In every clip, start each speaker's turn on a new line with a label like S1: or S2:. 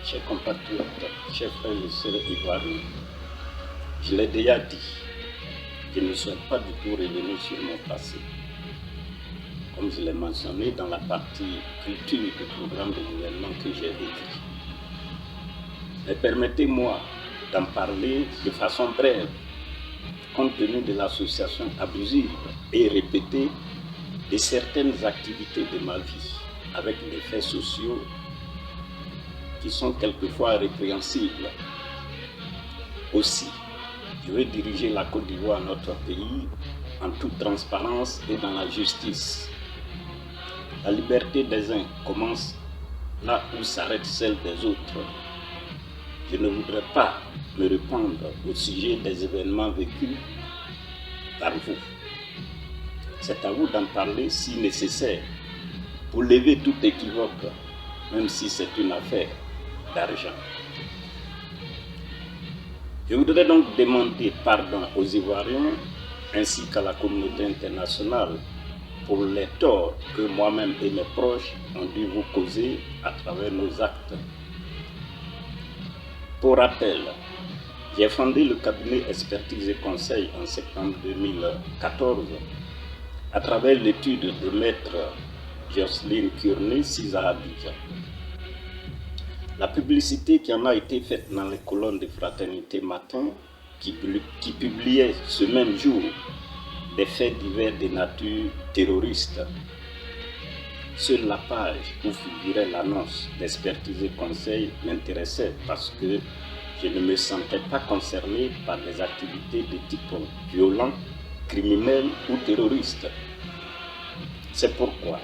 S1: Chers compatriotes, chers frères et sœurs ivoiriens, je l'ai déjà dit, je ne souhaite pas du tout revenir sur mon passé. Comme je l'ai mentionné dans la partie culture du programme de gouvernement que j'ai écrit. Mais permettez-moi d'en parler de façon brève, compte tenu de l'association abusive et répétée de certaines activités de ma vie, avec des faits sociaux qui sont quelquefois répréhensibles. Aussi, je vais diriger la Côte d'Ivoire, notre pays, en toute transparence et dans la justice. La liberté des uns commence là où s'arrête celle des autres. Je ne voudrais pas me répandre au sujet des événements vécus par vous. C'est à vous d'en parler si nécessaire pour lever tout équivoque, même si c'est une affaire d'argent. Je voudrais donc demander pardon aux Ivoiriens ainsi qu'à la communauté internationale pour les torts que moi-même et mes proches ont dû vous causer à travers nos actes. Pour rappel, j'ai fondé le cabinet Expertise et Conseil en septembre 2014 à travers l'étude de maître Jocelyne Curné, Cisa Abidjan. La publicité qui en a été faite dans les colonnes de Fraternité Matin, qui publiait ce même jour des faits divers de nature terroriste. Seule la page où figurait l'annonce d'Expertise et Conseil m'intéressait parce que je ne me sentais pas concerné par des activités de type violent, criminel ou terroriste. C'est pourquoi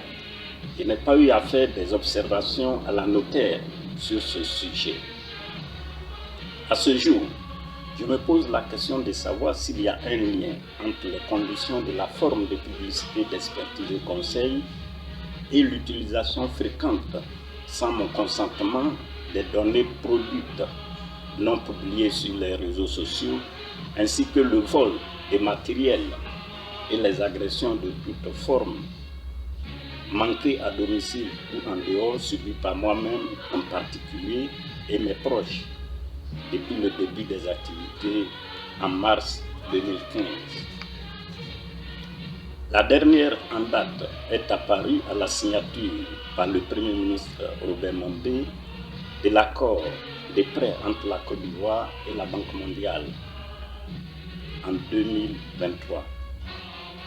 S1: je n'ai pas eu à faire des observations à la notaire sur ce sujet. À ce jour, je me pose la question de savoir s'il y a un lien entre les conditions de la forme de publicité d'Expertise et Conseil et l'utilisation fréquente, sans mon consentement, des données produites non publiées sur les réseaux sociaux, ainsi que le vol des matériels et les agressions de toute forme, manquées à domicile ou en dehors, subies par moi-même en particulier et mes proches, depuis le début des activités en mars 2015. La dernière en date est apparue à la signature par le Premier ministre Robert Mondé de l'accord de prêt entre la Côte d'Ivoire et la Banque mondiale en 2023,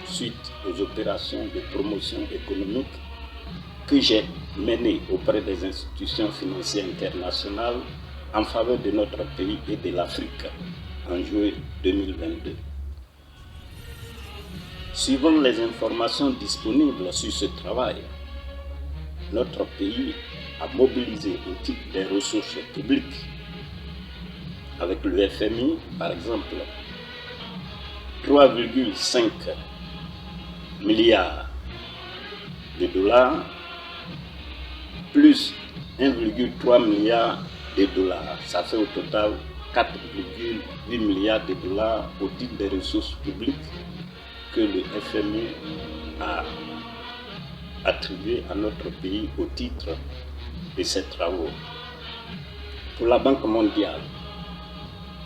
S1: suite aux opérations de promotion économique que j'ai menées auprès des institutions financières internationales en faveur de notre pays et de l'Afrique en juillet 2022. Suivant les informations disponibles sur ce travail, notre pays a mobilisé au titre des ressources publiques, avec le FMI par exemple, 3,5 milliards de dollars plus 1,3 milliard de dollars. Ça fait au total 4,8 milliards de dollars au titre des ressources publiques que le FMI a attribué à notre pays au titre de ses travaux. Pour la Banque mondiale,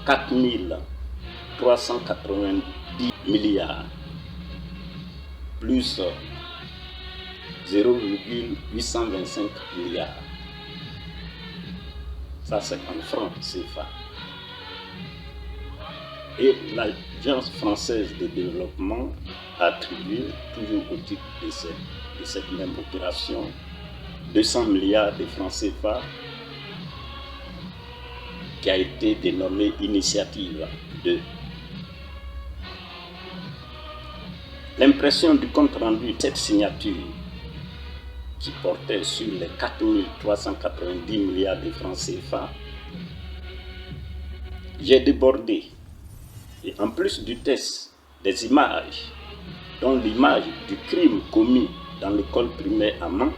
S1: 4 390 milliards plus 0,825 milliards. Ça, c'est en francs CFA. Et l'Agence française de développement a attribué, toujours au titre de cette même opération, 200 milliards de francs CFA qui a été dénommée Initiative 2. L'impression du compte rendu de cette signature qui portait sur les 4 390 milliards de francs CFA, j'ai débordé. Et en plus du test des images, dont l'image du crime commis dans l'école primaire à Mans,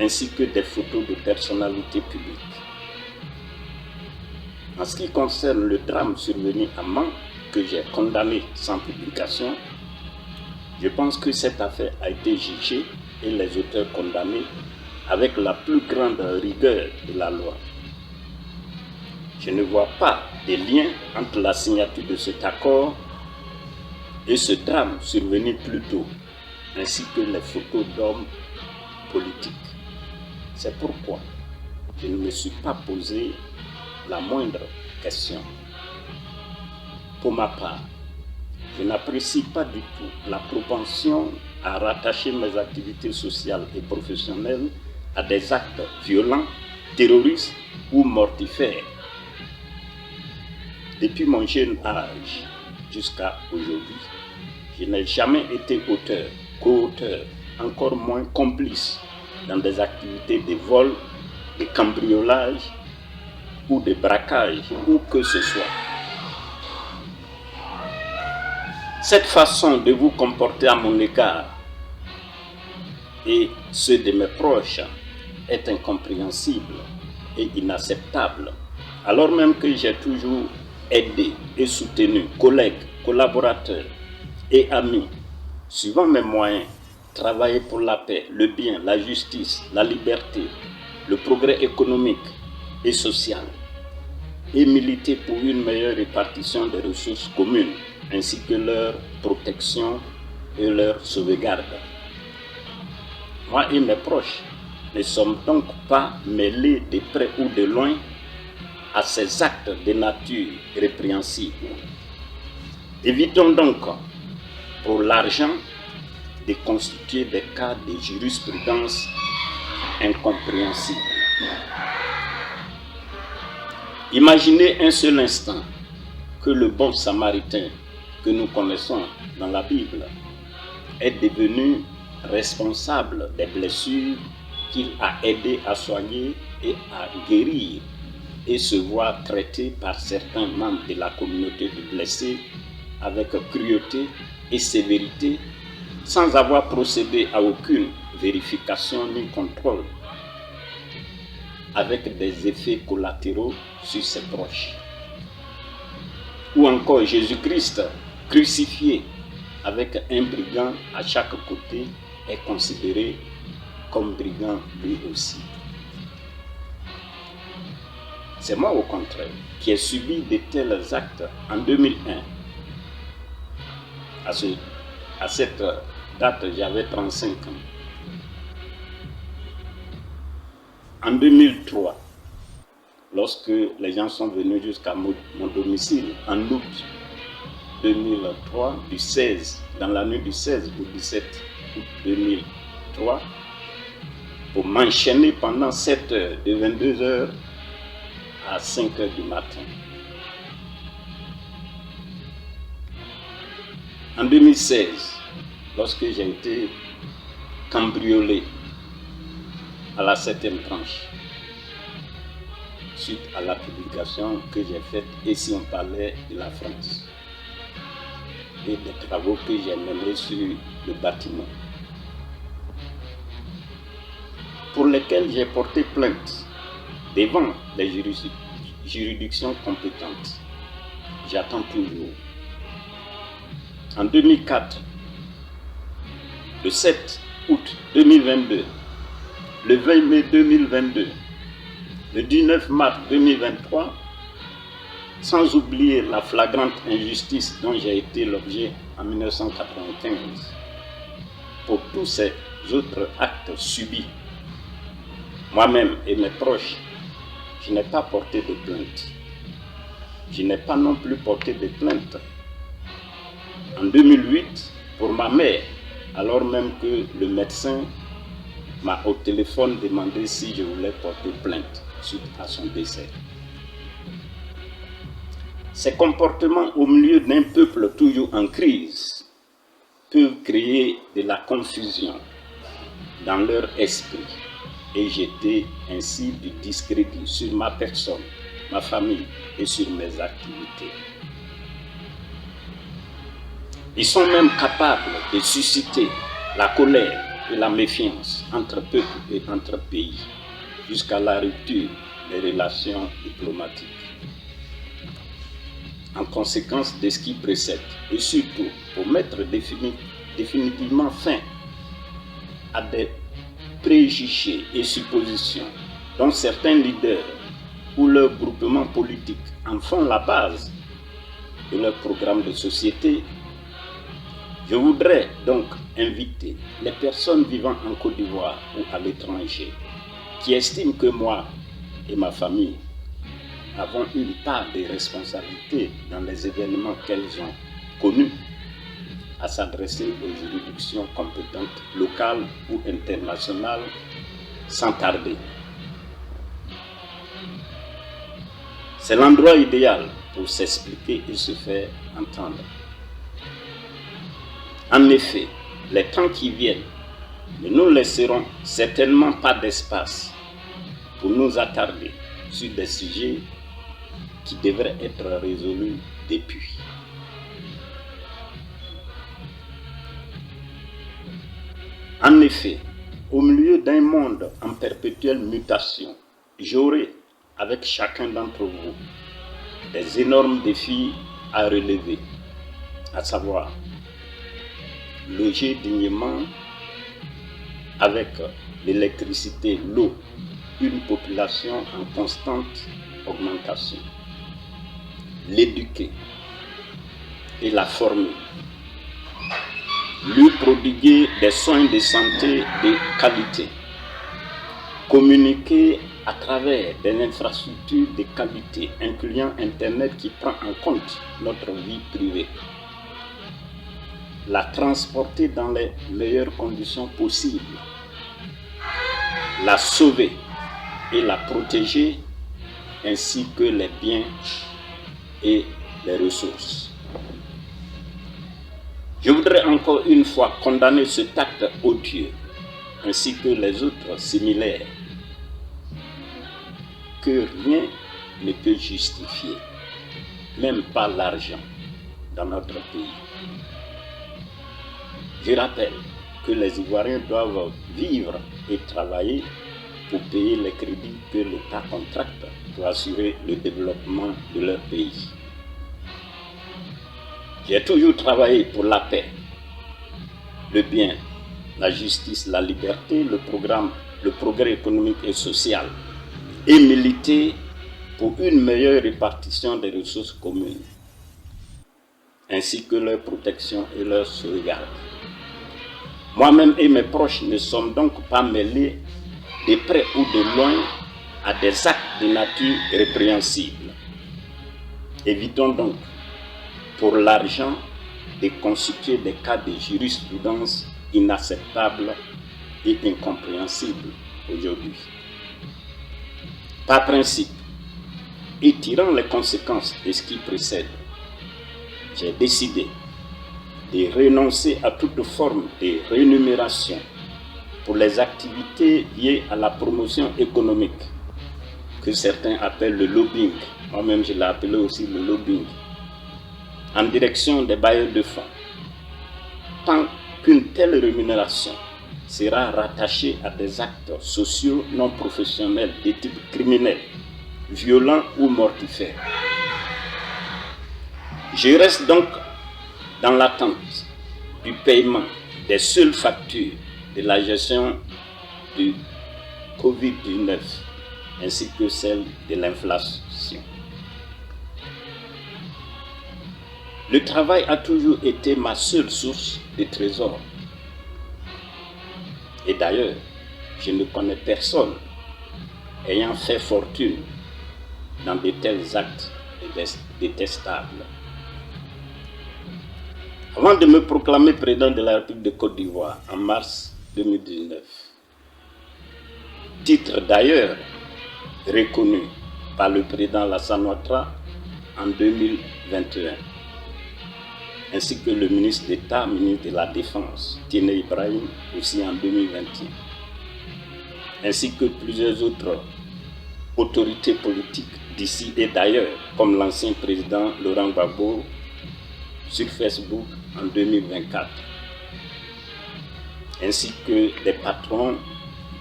S1: ainsi que des photos de personnalités publiques. En ce qui concerne le drame survenu à Mans, que j'ai condamné sans publication, je pense que cette affaire a été jugée et les auteurs condamnés avec la plus grande rigueur de la loi. Je ne vois pas de lien entre la signature de cet accord et ce drame survenu plus tôt, ainsi que les photos d'hommes politiques. C'est pourquoi je ne me suis pas posé la moindre question. Pour ma part, je n'apprécie pas du tout la propension à rattacher mes activités sociales et professionnelles à des actes violents, terroristes ou mortifères. Depuis mon jeune âge jusqu'à aujourd'hui, je n'ai jamais été auteur, co-auteur, encore moins complice dans des activités de vol, de cambriolage ou de braquage, où que ce soit. Cette façon de vous comporter à mon égard et ceux de mes proches est incompréhensible et inacceptable, alors même que j'ai toujours aidé et soutenu collègues, collaborateurs et amis, suivant mes moyens, travailler pour la paix, le bien, la justice, la liberté, le progrès économique et social, et militer pour une meilleure répartition des ressources communes, ainsi que leur protection et leur sauvegarde. Moi et mes proches ne sommes donc pas mêlés de près ou de loin à ces actes de nature répréhensible. Évitons donc, pour l'argent, de constituer des cas de jurisprudence incompréhensible. Imaginez un seul instant que le bon samaritain que nous connaissons dans la Bible est devenu responsable des blessures qu'il a aidé à soigner et à guérir et se voit traité par certains membres de la communauté de blessés avec cruauté et sévérité sans avoir procédé à aucune vérification ni contrôle, avec des effets collatéraux sur ses proches. Ou encore Jésus-Christ crucifié avec un brigand à chaque côté est considéré comme brigand lui aussi. C'est moi au contraire qui ai subi de tels actes en 2001. À cette date, j'avais 35 ans. En 2003, lorsque les gens sont venus jusqu'à mon domicile, en août 2003, dans la nuit du 16 au 17 août 2003, pour m'enchaîner pendant 7 heures, de 22 heures à 5 heures du matin. En 2016, lorsque j'ai été cambriolé à la 7e tranche, suite à la publication que j'ai faite et si on parlait de la France et des travaux que j'ai menés sur le bâtiment, pour lesquels j'ai porté plainte devant les juridictions compétentes. J'attends toujours. En 2004, le 7 août 2022, le 20 mai 2022, le 19 mars 2023, sans oublier la flagrante injustice dont j'ai été l'objet en 1995. Pour tous ces autres actes subis, moi-même et mes proches, je n'ai pas porté de plainte. Je n'ai pas non plus porté de plainte en 2008 pour ma mère, alors même que le médecin m'a au téléphone demandé si je voulais porter plainte suite à son décès. Ces comportements au milieu d'un peuple toujours en crise peuvent créer de la confusion dans leur esprit et jeter ainsi du discrédit sur ma personne, ma famille et sur mes activités. Ils sont même capables de susciter la colère et la méfiance entre peuples et entre pays, jusqu'à la rupture des relations diplomatiques. En conséquence de ce qui précède, et surtout pour mettre définitivement fin à des préjugés et suppositions dont certains leaders ou leurs groupements politiques en font la base de leur programme de société, je voudrais donc inviter les personnes vivant en Côte d'Ivoire ou à l'étranger qui estiment que moi et ma famille avons une part de responsabilité dans les événements qu'elles ont connus à s'adresser aux juridictions compétentes locales ou internationales sans tarder. C'est l'endroit idéal pour s'expliquer et se faire entendre. En effet, les temps qui viennent ne nous laisseront certainement pas d'espace pour nous attarder sur des sujets qui devraient être résolus depuis. En effet, au milieu d'un monde en perpétuelle mutation, j'aurai, avec chacun d'entre vous, des énormes défis à relever, à savoir loger dignement avec l'électricité, l'eau, une population en constante augmentation, l'éduquer et la former, lui prodiguer des soins de santé de qualité, communiquer à travers des infrastructures de qualité, incluant Internet qui prend en compte notre vie privée, la transporter dans les meilleures conditions possibles, la sauver et la protéger, ainsi que les biens et les ressources. Je voudrais encore une fois condamner cet acte odieux, ainsi que les autres similaires, que rien ne peut justifier, même pas l'argent, dans notre pays. Je rappelle que les Ivoiriens doivent vivre et travailler pour payer les crédits que l'État contracte pour assurer le développement de leur pays. J'ai toujours travaillé pour la paix, le bien, la justice, la liberté, le progrès économique et social, et milité pour une meilleure répartition des ressources communes, ainsi que leur protection et leur sauvegarde. Moi-même et mes proches ne sommes donc pas mêlés de près ou de loin à des actes de nature répréhensible. Évitons donc, pour l'argent, de constituer des cas de jurisprudence inacceptables et incompréhensibles aujourd'hui. Par principe, et tirant les conséquences de ce qui précède, j'ai décidé de renoncer à toute forme de rémunération pour les activités liées à la promotion économique, que certains appellent le lobbying. Moi-même, je l'ai appelé aussi le lobbying, en direction des bailleurs de fonds, tant qu'une telle rémunération sera rattachée à des actes sociaux non professionnels de type criminel, violent ou mortifère. Je reste donc dans l'attente du paiement des seules factures de la gestion du Covid-19 ainsi que celle de l'inflation. Le travail a toujours été ma seule source de trésor. Et d'ailleurs, je ne connais personne ayant fait fortune dans de tels actes détestables. Avant de me proclamer président de la République de Côte d'Ivoire en mars 2019, titre d'ailleurs reconnu par le président Alassane Ouattara en 2021, ainsi que le ministre d'État, ministre de la Défense, Tiné Ibrahim, aussi en 2021, ainsi que plusieurs autres autorités politiques d'ici et d'ailleurs, comme l'ancien président Laurent Gbagbo sur Facebook en 2024, ainsi que des patrons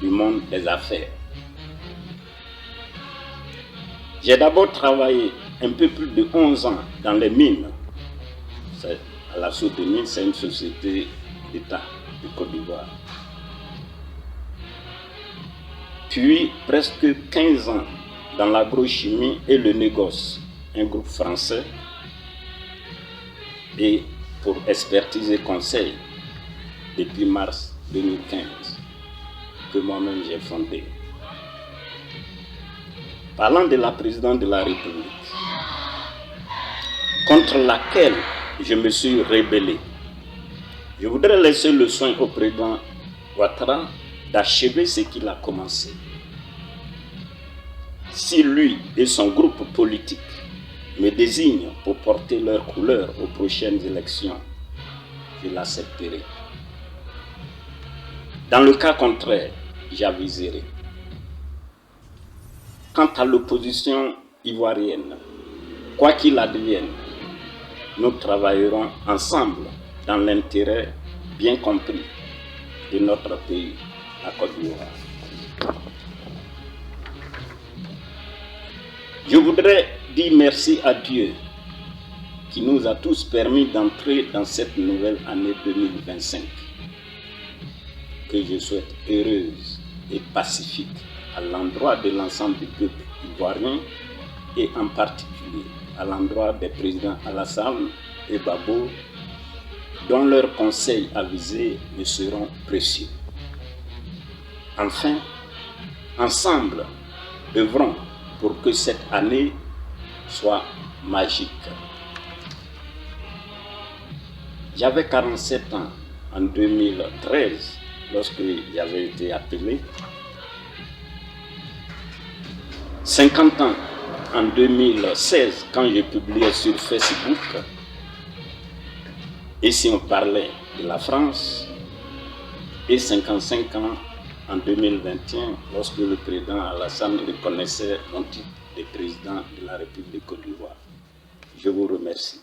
S1: du monde des affaires. J'ai d'abord travaillé un peu plus de 11 ans dans les mines. À la Source des Mines, c'est une société d'État de Côte d'Ivoire. Puis presque 15 ans dans l'agrochimie et le négoce, un groupe français, et pour expertise et conseil depuis mars 2015 que moi-même j'ai fondé. Parlant de la présidente de la République, contre laquelle je me suis rébellé, je voudrais laisser le soin au président Ouattara d'achever ce qu'il a commencé. Si lui et son groupe politique me désignent pour porter leur couleur aux prochaines élections, je l'accepterai. Dans le cas contraire, j'aviserai. Quant à l'opposition ivoirienne, quoi qu'il advienne, nous travaillerons ensemble dans l'intérêt bien compris de notre pays, la Côte d'Ivoire. Je voudrais dire merci à Dieu qui nous a tous permis d'entrer dans cette nouvelle année 2025, que je souhaite heureuse et pacifique à l'endroit de l'ensemble du peuple ivoirien et en particulier à l'endroit des présidents Alassane et Babo, dont leurs conseils avisés me seront précieux. Enfin, ensemble, œuvrons pour que cette année soit magique. J'avais 47 ans en 2013 lorsque j'avais été appelé, 50 ans en 2016 quand j'ai publié sur Facebook, et si on parlait de la France, et 55 ans en 2021 lorsque le président Alassane reconnaissait mon titre de président de la République de Côte d'Ivoire. Je vous remercie.